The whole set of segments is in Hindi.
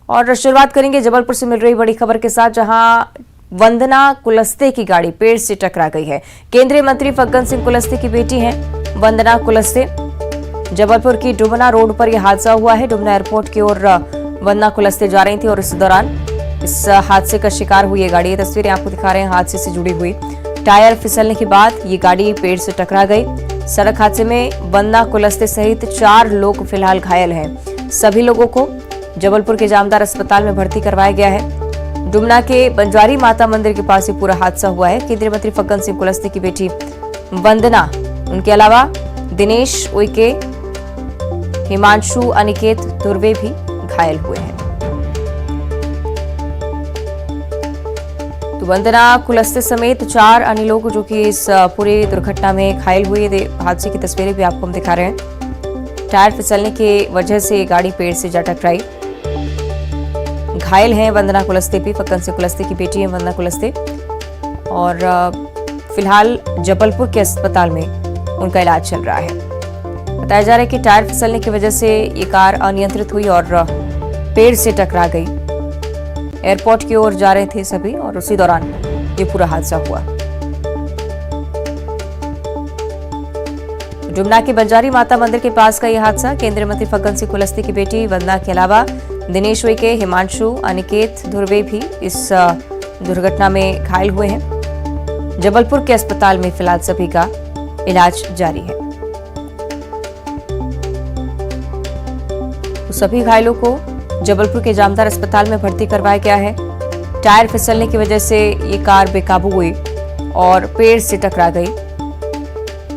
और शुरुआत करेंगे जबलपुर से मिल रही बड़ी खबर के साथ, जहां वंदना कुलस्ते की गाड़ी पेड़ से टकरा गई है। केंद्रीय मंत्री फग्गन सिंह कुलस्ते की बेटी हैं वंदना कुलस्ते। जबलपुर की डुमना रोड पर यह हादसा हुआ है। डुमना एयरपोर्ट की ओर वंदना कुलस्ते जा रही थी और इस दौरान इस हादसे का शिकार हुई ये गाड़ी। ये तस्वीरें आपको दिखा रहे हैं हादसे से जुड़ी हुई। टायर फिसलने के बाद ये गाड़ी पेड़ से टकरा गई। सड़क हादसे में वंदना कुलस्ते सहित 4 लोग फिलहाल घायल हैं। सभी लोगों को जबलपुर के जामदार अस्पताल में भर्ती करवाया गया है। डुमना के बंजारी माता मंदिर के पास ये पूरा हादसा हुआ है। केंद्रीय मंत्री फग्गन सिंह कुलस्ते की बेटी वंदना, उनके अलावा दिनेश उइके, हिमांशु, अनिकेत धुर्वे भी घायल हुए हैं। तो वंदना कुलस्ते समेत 4 अन्य लोग जो कि इस पूरी दुर्घटना में घायल हुए। हादसे की तस्वीरें भी आपको हम दिखा रहे हैं। टायर फिसलने की वजह से गाड़ी पेड़ से जा टकराई। घायल हैं वंदना कुलस्ते भी। फग्गन सिंह कुलस्ते की बेटी है वंदना कुलस्ते और फिलहाल जबलपुर के अस्पताल में उनका इलाज चल रहा है। बताया जा रहा है कि टायर फिसलने की वजह से ये कार अनियंत्रित हुई और पेड़ से टकरा गई। एयरपोर्ट की ओर जा रहे थे सभी और उसी दौरान ये पूरा हादसा हुआ। डुमना के बंजारी माता मंदिर के पास का यह हादसा। केंद्रीय मंत्री फग्गन सिंह कुलस्ते की बेटी वंदना के अलावा दिनेश उइके, हिमांशु, अनिकेत धुर्वे भी इस दुर्घटना में घायल हुए हैं। जबलपुर के अस्पताल में फिलहाल सभी का इलाज जारी है। तो सभी घायलों को जबलपुर के जामदार अस्पताल में भर्ती करवाया गया है। टायर फिसलने की वजह से ये कार बेकाबू हुई और पेड़ से टकरा गई।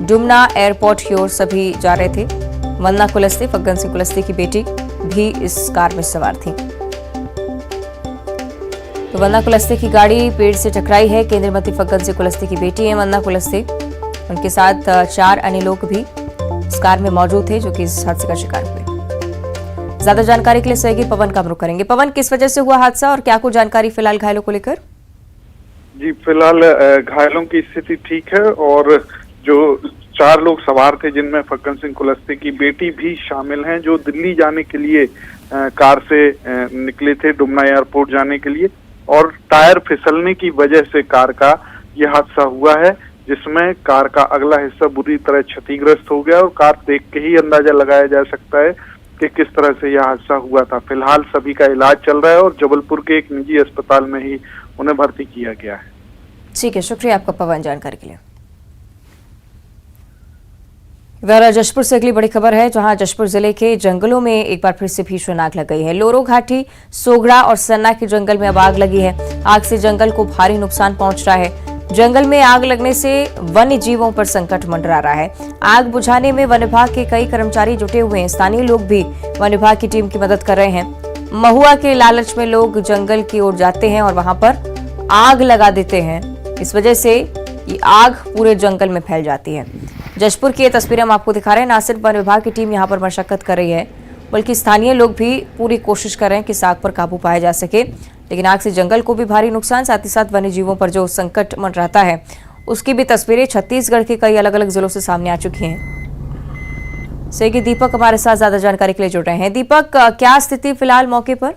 डुमना एयरपोर्ट की ओर सभी जा रहे थे। वंदना कुलस्ते, फग्गन सिंह कुलस्ते की बेटी भी इस कार में सवार थी। तो वंदना कुलस्ते की गाड़ी पेड़ से टकराई है। केंद्रीय मंत्री फग्गन सिंह कुलस्ते की बेटी है वंदना कुलस्ते। उनके साथ 4 अन्य लोग भी इस कार में मौजूद थे जो कि इस हादसे का शिकार हुए। ज्यादा जानकारी के लिए सहयोगी पवन का रुख करेंगे। पवन, किस वजह से हुआ हादसा और क्या कुछ जानकारी फिलहाल घायलों को लेकर? जी, फिलहाल घायलों की स्थिति ठीक है और जो 4 लोग सवार थे जिनमें फग्गन सिंह कुलस्ते की बेटी भी शामिल हैं, जो दिल्ली जाने के लिए कार से निकले थे डुमना एयरपोर्ट जाने के लिए और टायर फिसलने की वजह से कार का यह हादसा हुआ है, जिसमें कार का अगला हिस्सा बुरी तरह क्षतिग्रस्त हो गया और कार देख के ही अंदाजा लगाया जा सकता है कि किस तरह से यह हादसा हुआ था। फिलहाल सभी का इलाज चल रहा है और जबलपुर के एक निजी अस्पताल में ही उन्हें भर्ती किया गया है। ठीक है, शुक्रिया आपका पवन जानकारी के लिए। इधर जशपुर से अगली बड़ी खबर है, जहां जशपुर जिले के जंगलों में एक बार फिर से भीषण आग लग गई है। लोरो घाटी, सोगड़ा और सन्ना के जंगल में अब आग लगी है। आग से जंगल को भारी नुकसान पहुंच रहा है। जंगल में आग लगने से वन्य जीवों पर संकट मंडरा रहा है। आग बुझाने में वन विभाग के कई कर्मचारी जुटे हुए हैं। स्थानीय लोग भी वन विभाग की टीम की मदद कर रहे हैं। महुआ के लालच में लोग जंगल की ओर जाते हैं और वहां पर आग लगा देते हैं। इस वजह से ये आग पूरे जंगल में फैल जाती है। जशपुर की ये तस्वीरें हम आपको दिखा रहे हैं। ना सिर्फ वन विभाग की टीम यहाँ पर मशक्कत कर रही है, बल्कि स्थानीय लोग भी पूरी कोशिश कर रहे हैं कि इस आग पर काबू पाया जा सके। लेकिन आग से जंगल को भी भारी नुकसान, साथ ही साथ वन्य जीवों पर जो संकट मंडराता है उसकी भी तस्वीरें छत्तीसगढ़ के कई अलग अलग जिलों से सामने आ चुकी हैं। सहयोगी दीपक हमारे साथ ज्यादा जानकारी के लिए जुड़ रहे हैं। दीपक, क्या स्थिति फिलहाल मौके पर?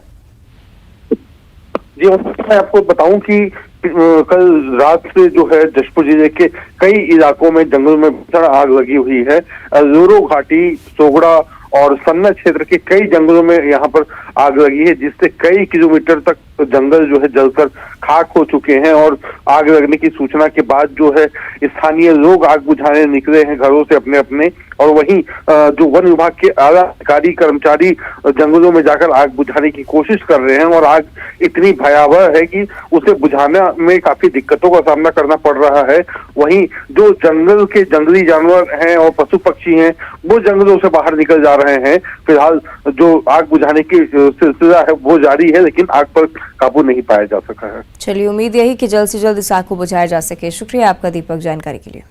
जी, मैं आपको बताऊं कि कल रात से जो है जशपुर जिले के कई इलाकों में जंगल में भीषण आग लगी हुई है। लोरो घाटी, सोगड़ा और सन्ना क्षेत्र के कई जंगलों में यहाँ पर आग लगी है, जिससे कई किलोमीटर तक जंगल जो है जलकर खाक हो चुके हैं। और आग लगने की सूचना के बाद जो है स्थानीय लोग आग बुझाने निकले हैं घरों से अपने अपने, और वहीं जो वन विभाग के आला अधिकारी कर्मचारी जंगलों में जाकर आग बुझाने की कोशिश कर रहे हैं। और आग इतनी भयावह है कि उसे बुझाने में काफी दिक्कतों का सामना करना पड़ रहा है। वहीं जो जंगल के जंगली जानवर हैं और पशु पक्षी हैं, वो जंगलों से बाहर निकल जा रहे हैं। फिलहाल जो आग बुझाने की सिलसिला है वो जारी है, लेकिन आग पर काबू नहीं पाया जा सका है। चलिए, उम्मीद यही कि जल्द से जल्द इस आग को बुझाया जा सके। शुक्रिया आपका दीपक जानकारी के लिए।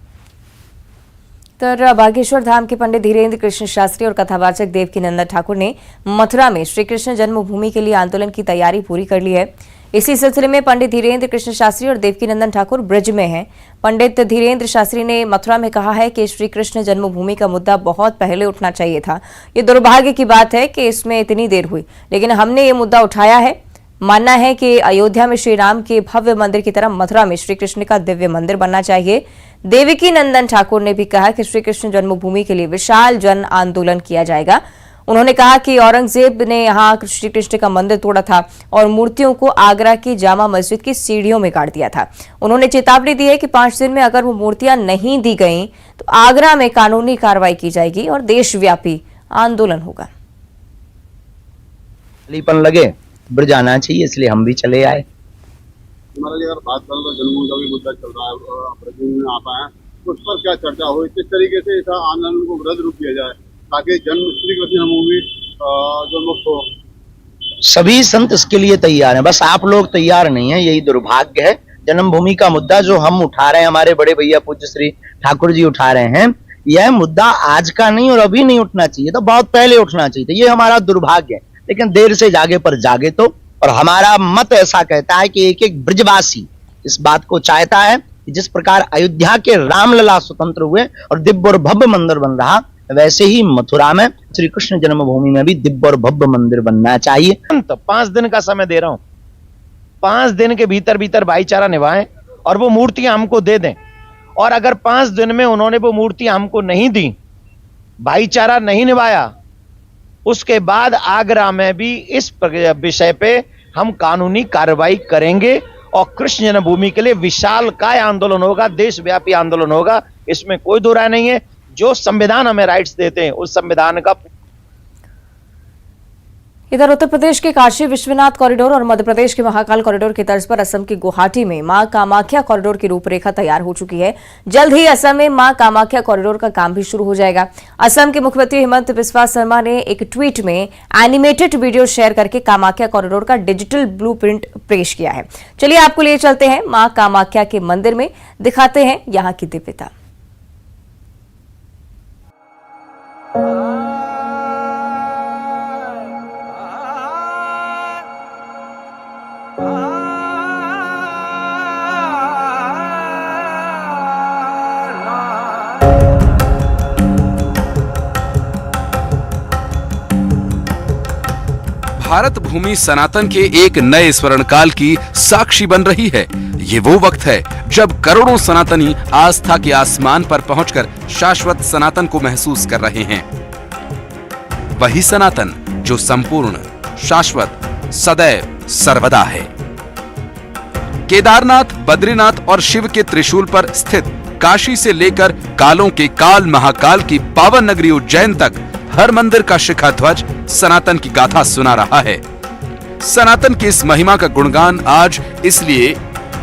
तर बागेश्वर धाम के पंडित धीरेन्द्र कृष्ण शास्त्री और कथावाचक देवकी नंदन ठाकुर ने मथुरा में श्री कृष्ण जन्मभूमि के लिए आंदोलन की तैयारी पूरी कर ली है। इसी सिलसिले में पंडित धीरेन्द्र कृष्ण शास्त्री और देवकीनंदन ठाकुर ब्रिज में हैं। पंडित धीरेन्द्र शास्त्री ने मथुरा में कहा है कि श्री कृष्ण जन्मभूमि का मुद्दा बहुत पहले उठना चाहिए था। ये दुर्भाग्य की बात है कि इसमें इतनी देर हुई, लेकिन हमने ये मुद्दा उठाया है। मानना है कि अयोध्या में श्री राम के भव्य मंदिर की तरह मथुरा में श्री कृष्ण का दिव्य मंदिर बनना चाहिए। देवकीनंदन ठाकुर ने भी कहा कि श्री कृष्ण जन्मभूमि के लिए विशाल जन आंदोलन किया जाएगा। उन्होंने कहा कि औरंगजेब ने यहाँ श्री कृष्ण का मंदिर तोड़ा था और मूर्तियों को आगरा की जामा मस्जिद की सीढ़ियों में गाड़ दिया था। उन्होंने चेतावनी दी है कि 5 दिन में अगर वो मूर्तियां नहीं दी गईं तो आगरा में कानूनी कार्रवाई की जाएगी और देशव्यापी आंदोलन होगा। लगे ब्रिज आना चाहिए, इसलिए हम भी चले आए। हमारा अगर बात करें तो जन्मभूमि का भी मुद्दा चल रहा है, ब्रज में आता है, तो उस पर क्या चर्चा हुई, किस तरीके से इस आंदोलन को रद्द रूप दिया जाए ताकि जन्म श्री कृष्ण जन्मभूमि जो मुक्त हो। सभी संत इसके लिए तैयार हैं, बस आप लोग तैयार नहीं है, यही दुर्भाग्य है। जन्मभूमि का मुद्दा जो हम उठा रहे हैं, हमारे बड़े भैया पूज्य श्री ठाकुर जी उठा रहे हैं, यह मुद्दा आज का नहीं और अभी नहीं उठना चाहिए, तो बहुत पहले उठना चाहिए था। ये हमारा दुर्भाग्य है, लेकिन देर से जागे पर जागे तो। और हमारा मत ऐसा कहता है कि एक एक ब्रजवासी इस बात को चाहता है कि जिस प्रकार अयोध्या के रामलला स्वतंत्र हुए और दिव्य और भव्य मंदिर बन रहा, वैसे ही मथुरा में श्री कृष्ण जन्मभूमि में भी दिव्य और भव्य मंदिर बनना चाहिए। तो 5 दिन का समय दे रहा हूं, 5 दिन के भीतर भीतर भाईचारा निभाएं और वो मूर्तियां हमको दे दें। और अगर 5 दिन में उन्होंने वो मूर्तियां हमको नहीं दी, भाईचारा नहीं निभाया, उसके बाद आगरा में भी इस विषय पे हम कानूनी कार्रवाई करेंगे और कृष्ण जन्मभूमि के लिए विशालकाय आंदोलन होगा, देशव्यापी आंदोलन होगा, इसमें कोई दो राय नहीं है। जो संविधान हमें राइट्स देते हैं उस संविधान का। इधर उत्तर प्रदेश के काशी विश्वनाथ कॉरिडोर और मध्य प्रदेश के महाकाल कॉरिडोर की तर्ज पर असम की गुवाहाटी में मां कामाख्या कॉरिडोर की रूपरेखा तैयार हो चुकी है। जल्द ही असम में मां कामाख्या कॉरिडोर का काम भी शुरू हो जाएगा। असम के मुख्यमंत्री हेमंत बिस्वा शर्मा ने एक ट्वीट में एनिमेटेड वीडियो शेयर करके कामाख्या कॉरिडोर का डिजिटल ब्लूप्रिंट पेश किया है। चलिए आपको लिए चलते हैं मां कामाख्या के मंदिर में, दिखाते हैं यहाँ की दिव्यता। भारत भूमि सनातन के एक नए स्वर्णकाल की साक्षी बन रही है। ये वो वक्त है जब करोड़ों सनातनी आस्था के आसमान पर पहुंचकर शाश्वत सनातन को महसूस कर रहे हैं। वही सनातन जो संपूर्ण, शाश्वत, सदैव, सर्वदा है। केदारनाथ, बद्रीनाथ और शिव के त्रिशूल पर स्थित काशी से लेकर कालों के काल महाकाल की पावन नगरी उज्जैन तक हर मंदिर का शिखा ध्वज सनातन की गाथा सुना रहा है। सनातन की इस महिमा का गुणगान आज इसलिए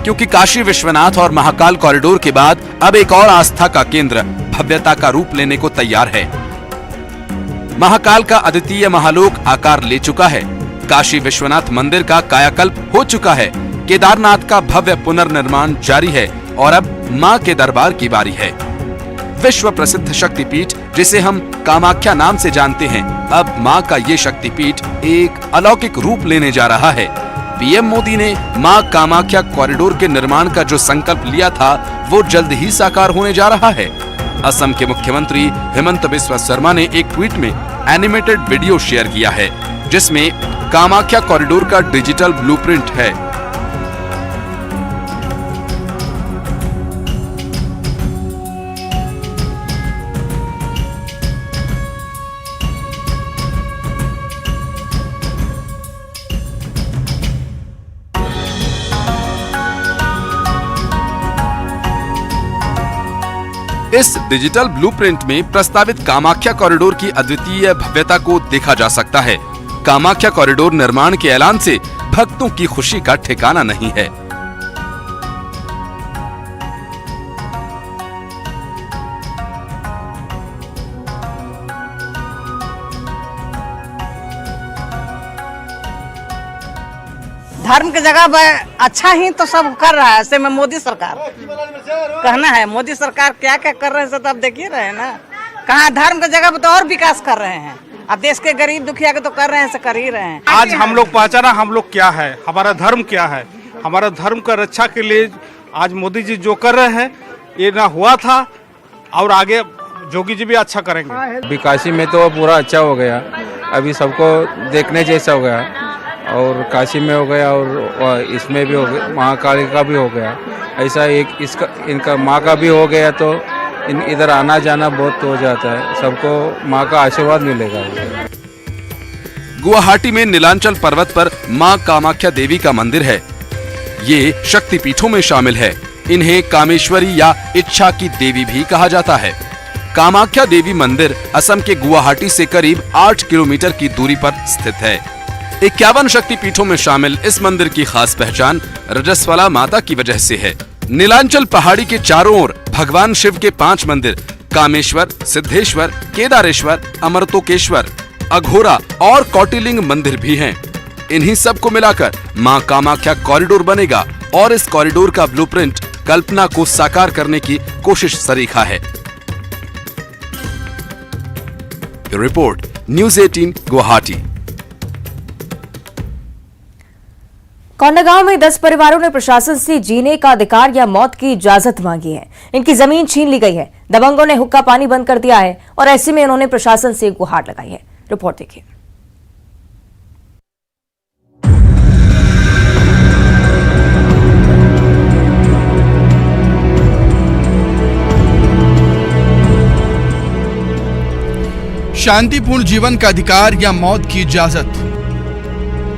क्योंकि काशी विश्वनाथ और महाकाल कॉरिडोर के बाद अब एक और आस्था का केंद्र भव्यता का रूप लेने को तैयार है। महाकाल का अद्वितीय महालोक आकार ले चुका है। काशी विश्वनाथ मंदिर का कायाकल्प हो चुका है। केदारनाथ का भव्य पुनर्निर्माण जारी है और अब मां के दरबार की बारी है। विश्व प्रसिद्ध शक्तिपीठ जिसे हम कामाख्या नाम से जानते हैं, अब मां का ये शक्तिपीठ एक अलौकिक रूप लेने जा रहा है। पीएम मोदी ने मां कामाख्या कॉरिडोर के निर्माण का जो संकल्प लिया था, वो जल्द ही साकार होने जा रहा है। असम के मुख्यमंत्री हेमंत बिस्वा शर्मा ने एक ट्वीट में एनिमेटेड वीडियो शेयर किया है, जिसमें कामाख्या कॉरिडोर का डिजिटल ब्लूप्रिंट है। इस डिजिटल ब्लूप्रिंट में प्रस्तावित कामाख्या कॉरिडोर की अद्वितीय भव्यता को देखा जा सकता है। कामाख्या कॉरिडोर निर्माण के ऐलान से भक्तों की खुशी का ठिकाना नहीं है। धर्म की जगह अच्छा ही तो सब कर रहा है। ऐसे में मोदी सरकार कहना है, मोदी सरकार क्या क्या कर रहे हैं सब तो आप देख ही रहे हैं ना। कहाँ धर्म की जगह पे तो और विकास कर रहे हैं। अब देश के गरीब दुखिया के तो कर रहे हैं, से कर ही रहे हैं। आज हम लोग पहचाना हम लोग क्या है, हमारा धर्म क्या है। हमारा धर्म का रक्षा के लिए आज मोदी जी जो कर रहे हैं ये ना हुआ था, और आगे जोगी जी भी अच्छा करेंगे। अभी काशी में तो पूरा अच्छा हो गया, अभी सबको देखने जैसा हो गया, और काशी में हो गया और इसमें भी हो गया, महाकाली का भी हो गया। ऐसा एक इसका इनका माँ का भी हो गया तो इधर आना जाना बहुत हो जाता है, सबको माँ का आशीर्वाद मिलेगा। गुवाहाटी में नीलांचल पर्वत पर मां कामाख्या देवी का मंदिर है। ये शक्तिपीठों में शामिल है। इन्हें कामेश्वरी या इच्छा की देवी भी कहा जाता है। कामाख्या देवी मंदिर असम के गुवाहाटी से करीब 8 किलोमीटर की दूरी पर स्थित है। 51 शक्तिपीठों में शामिल इस मंदिर की खास पहचान रजस्वला माता की वजह से है। नीलांचल पहाड़ी के चारों ओर भगवान शिव के 5 मंदिर कामेश्वर, सिद्धेश्वर, केदारेश्वर, अमरतोकेश्वर, अघोरा और कौटिलिंग मंदिर भी हैं। इन्हीं सब को मिलाकर मां कामाख्या कॉरिडोर बनेगा और इस कॉरिडोर का ब्लूप्रिंट कल्पना को साकार करने की कोशिश सरीखा है। Report news 18 Guwahati. कोंडागांव में 10 परिवारों ने प्रशासन से जीने का अधिकार या मौत की इजाजत मांगी है। इनकी जमीन छीन ली गई है। दबंगों ने हुक्का पानी बंद कर दिया है और ऐसे में उन्होंने प्रशासन से गुहार लगाई है। रिपोर्ट देखिए। शांतिपूर्ण जीवन का अधिकार या मौत की इजाजत।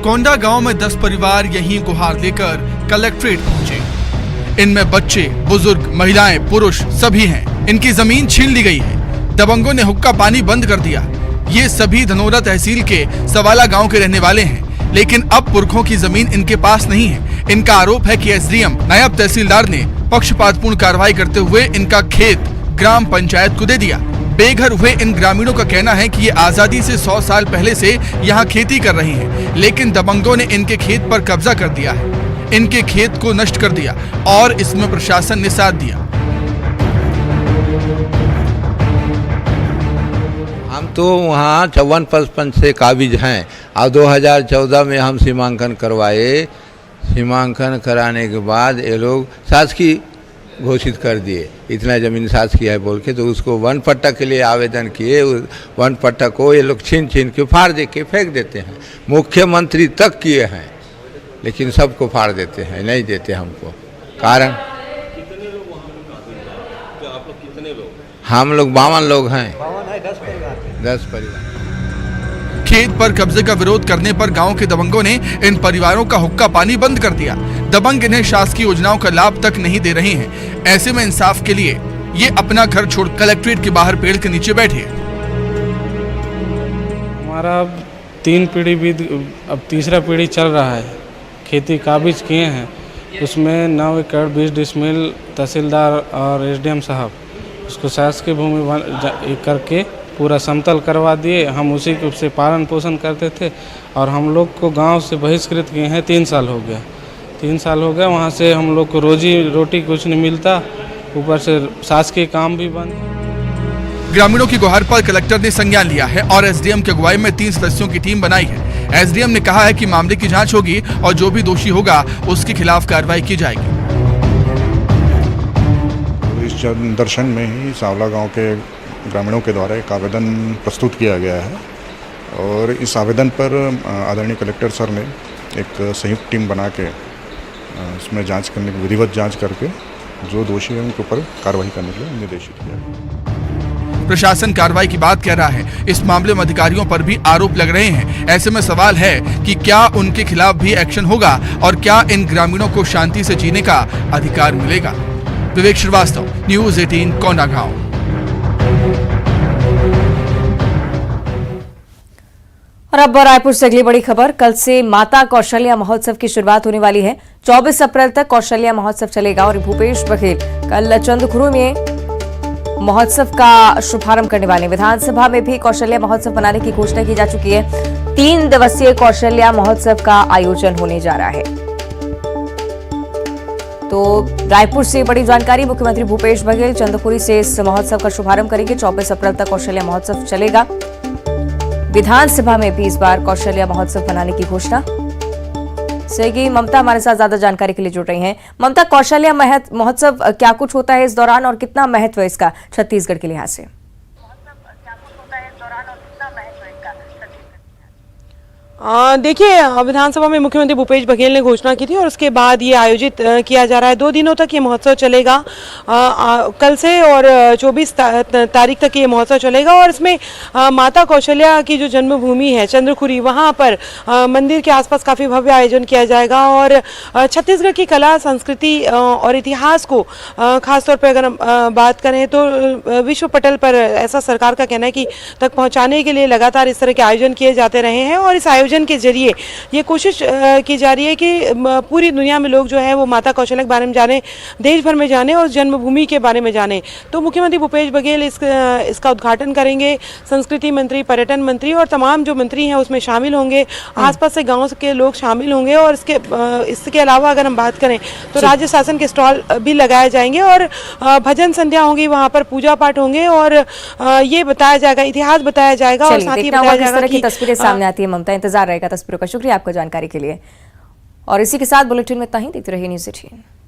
कोंडा गांव में 10 परिवार यहीं गुहार लेकर कलेक्ट्रेट पहुंचे। इनमें बच्चे, बुजुर्ग, महिलाएं, पुरुष सभी हैं। इनकी जमीन छीन ली गई है। दबंगों ने हुक्का पानी बंद कर दिया। ये सभी धनोरा तहसील के सवाला गांव के रहने वाले हैं, लेकिन अब पुरखों की जमीन इनके पास नहीं है। इनका आरोप है कि एसडीएम नायब तहसीलदार ने पक्षपातपूर्ण कार्रवाई करते हुए इनका खेत ग्राम पंचायत को दे दिया। बेघर हुए इन ग्रामीणों का कहना है कि ये आजादी से 100 साल पहले से यहाँ खेती कर रहे हैं, लेकिन दबंगों ने इनके खेत पर कब्जा कर दिया है। इनके खेत को नष्ट कर दिया और इसमें प्रशासन ने साथ दिया। हम तो वहाँ 54-55 से काबिज हैं और 2014 में हम सीमांकन करवाए। सीमांकन कराने के बाद ये लोग शासकीय घोषित कर दिए, इतना ज़मीन शासकीय है बोल के, तो उसको वन पट्टा के लिए आवेदन किए। वन पट्टा को ये लोग छीन छीन के फाड़ दे के फेंक देते हैं। मुख्यमंत्री तक किए हैं, लेकिन सबको फाड़ देते हैं, नहीं देते हमको। कारण हम लोग 52 लोग हैं। 10 परिवार। खेत पर कब्जे का विरोध करने पर गांव के दबंगों ने इन परिवारों का हुक्का पानी बंद कर दिया। दबंग इन्हें शासकीय योजनाओं का लाभ तक नहीं दे रहे हैं। ऐसे में इंसाफ के लिए ये अपना घर छोड़ कलेक्ट्रेट के बाहर पेड़ के नीचे बैठे। हमारा अब 3 पीढ़ी बीत, अब तीसरा पीढ़ी चल रहा है। खेती काबिज किए हैं, उसमें 9 एकड़ 20 डिसमिल तहसीलदार और एसडीएम साहब उसको शासकीय भूमि करके पूरा समतल करवा दिए। हम उसी से पालन पोषण करते थे और हम लोग को गांव से बहिष्कृत किए हैं। 3 साल हो गया। 3 साल हो गया, वहाँ से हम लोग को रोजी रोटी कुछ नहीं मिलता, ऊपर से शासकीय काम भी बंद। ग्रामीणों की गुहार पर कलेक्टर ने संज्ञान लिया है और एसडीएम की अगुवाई में 3 सदस्यों की टीम बनाई है। एसडीएम ने कहा है कि मामले की जांच होगी और जो भी दोषी होगा उसके खिलाफ कार्रवाई की जाएगी। इस दर्शन में ही सावला गांव के ग्रामीणों के द्वारा एक आवेदन प्रस्तुत किया गया है और इस आवेदन पर आदरणीय कलेक्टर सर ने एक संयुक्त टीम बना के इसमें जांच करने की विधिवत जांच करके जो दोषी हैं उनके ऊपर कार्रवाई करने के लिए निर्देशित किया। प्रशासन कार्रवाई की बात कह रहा है। इस मामले में अधिकारियों पर भी आरोप लग रहे हैं। ऐसे में सवाल है कि क्या उनके खिलाफ भी एक्शन होगा और क्या इन ग्रामीणों को शांति से जीने का अधिकार मिलेगा। विवेक श्रीवास्तव, न्यूज़ 18 कोंडागांव। और अब रायपुर से अगली बड़ी खबर। कल से माता कौशल्या महोत्सव की शुरुआत होने वाली है। 24 अप्रैल तक कौशल्या महोत्सव चलेगा और भूपेश बघेल कल चंद्रखुरु में महोत्सव का शुभारंभ करने वाले हैं। विधानसभा में भी कौशल्या महोत्सव बनाने की घोषणा की जा चुकी है। 3 दिवसीय कौशल्या महोत्सव का आयोजन होने जा रहा है। तो रायपुर से बड़ी जानकारी, मुख्यमंत्री भूपेश बघेल चंद्रपुरी से इस महोत्सव का शुभारंभ करेंगे। 24 अप्रैल तक कौशल्या महोत्सव चलेगा। विधानसभा में भी इस बार कौशल्या महोत्सव बनाने की घोषणा। सहयोगी ममता हमारे साथ ज्यादा जानकारी के लिए जुड़ रही हैं। ममता, कौशल्या महोत्सव क्या कुछ होता है इस दौरान और कितना महत्व है इसका छत्तीसगढ़ के लिहाज से? देखिए, विधानसभा में मुख्यमंत्री भूपेश बघेल ने घोषणा की थी और उसके बाद ये आयोजित किया जा रहा है। 2 दिनों तक ये महोत्सव चलेगा, कल से और 24 तारीख तक ये महोत्सव चलेगा। और इसमें माता कौशल्या की जो जन्मभूमि है चंद्रखुरी, वहाँ पर मंदिर के आसपास काफ़ी भव्य आयोजन किया जाएगा। और छत्तीसगढ़ की कला, संस्कृति और इतिहास को खासतौर पर अगर हम बात करें तो विश्व पटल पर, ऐसा सरकार का कहना है कि तक पहुँचाने के लिए लगातार इस तरह के आयोजन किए जाते रहे हैं। और इस आयोजन के जरिए ये कोशिश की जा रही है कि पूरी दुनिया में लोग जो है वो माता कौशल्या के बारे में जाने, देश भर में जाने और जन्मभूमि के बारे में जाने। तो मुख्यमंत्री भूपेश बघेल इसका उद्घाटन करेंगे। संस्कृति मंत्री, पर्यटन मंत्री और तमाम जो मंत्री हैं उसमें शामिल होंगे। आसपास से गांव के लोग शामिल होंगे। और इसके अलावा अगर हम बात करें तो राज्य शासन के स्टॉल भी लगाए जाएंगे और भजन संध्या होंगी, वहाँ पर पूजा पाठ होंगे और ये बताया जाएगा, इतिहास बताया जाएगा। और साथ ही बताया जाएगा कि तस्वीरें सामने आती है। ममता, इंतजार रहेगा तस्वीरों का। शुक्रिया आपका जानकारी के लिए। और इसी के साथ बुलेटिन में इतना ही। देखते रहिए न्यूज़ 18।